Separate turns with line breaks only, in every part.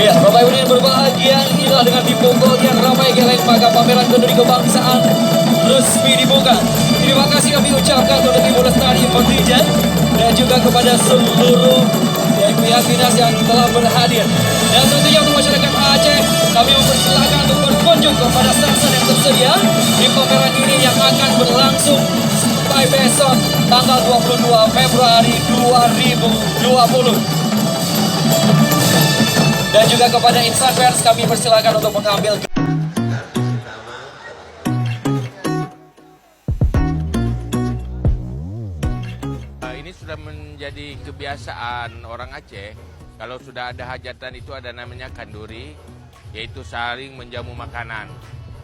Ya, Bapak Ibu yang berbahagia, inilah dengan dibukunya ramai geleng maka pameran kenduri kebangsaan resmi dibuka. Terima kasih kami ucapkan untuk Ibu Lestari Kontijen dan juga kepada seluruh pihak dinas yang telah berhadir. Dan tentunya untuk masyarakat Aceh, kami mempersilakan untuk berkunjung kepada stand-stand yang tersedia di pameran ini yang akan berlangsung sampai besok tanggal 22 Februari 2020. Dan juga kepada insan pers kami persilakan untuk mengambil.
Ini sudah menjadi kebiasaan orang Aceh. Kalau sudah ada hajatan itu ada namanya kanduri, yaitu saling menjamu makanan.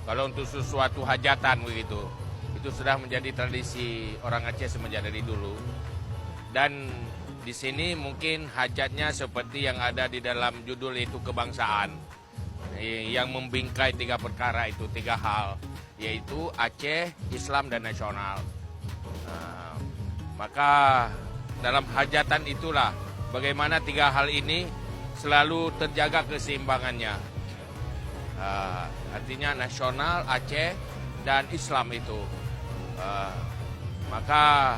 Kalau untuk sesuatu hajatan begitu, itu sudah menjadi tradisi orang Aceh semenjak dari dulu. Dan di sini mungkin hajatnya seperti yang ada di dalam judul itu kebangsaan, yang membingkai 3 perkara itu, 3 hal, yaitu Aceh, Islam, dan nasional. Maka dalam hajatan itulah bagaimana 3 hal ini selalu terjaga keseimbangannya. Artinya nasional, Aceh, dan Islam itu. Maka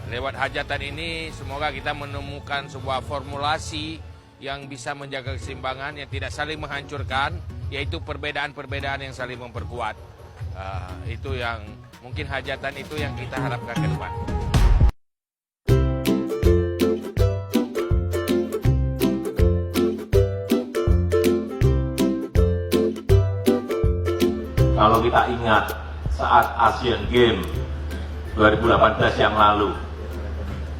lewat hajatan ini semoga kita menemukan sebuah formulasi yang bisa menjaga keseimbangan, yang tidak saling menghancurkan, yaitu perbedaan-perbedaan yang saling memperkuat. Itu yang mungkin hajatan itu yang kita harapkan ke depan.
Kalau kita ingat saat Asian Games 2018 yang lalu,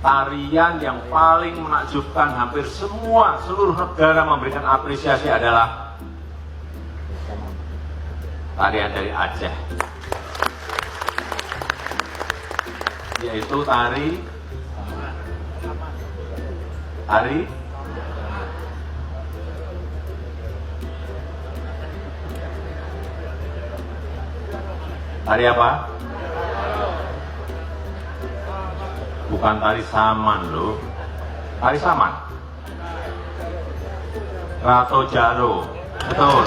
tarian yang paling menakjubkan hampir seluruh negara memberikan apresiasi adalah tarian dari Aceh, yaitu tari apa? Bukan tari saman loh. Tari saman. Rato Jaro. Betul.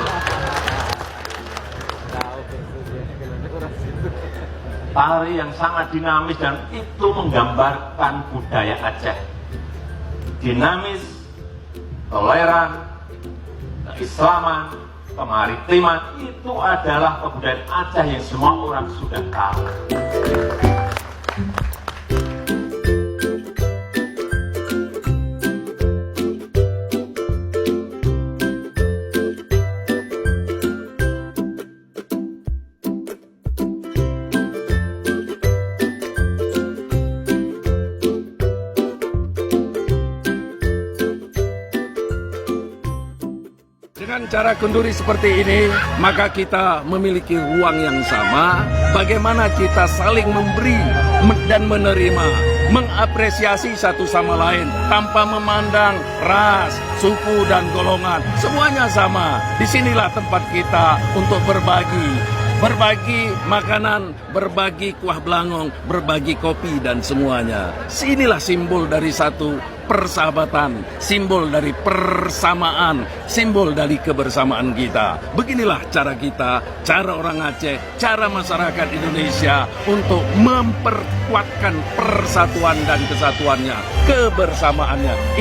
Tari yang sangat dinamis dan itu menggambarkan budaya Aceh. Dinamis, toleran, keislaman, kemaritiman, itu adalah kebudayaan Aceh yang semua orang sudah tahu.
Dengan cara kenduri seperti ini, maka kita memiliki ruang yang sama. Bagaimana kita saling memberi dan menerima, mengapresiasi satu sama lain tanpa memandang ras, suku, dan golongan. Semuanya sama. Disinilah tempat kita untuk berbagi makanan, berbagi kuah belangong, berbagi kopi, dan semuanya. Inilah simbol dari satu persahabatan, simbol dari persamaan, simbol dari kebersamaan kita. Beginilah cara kita, cara orang Aceh, cara masyarakat Indonesia untuk memperkuatkan persatuan dan kesatuannya, kebersamaannya.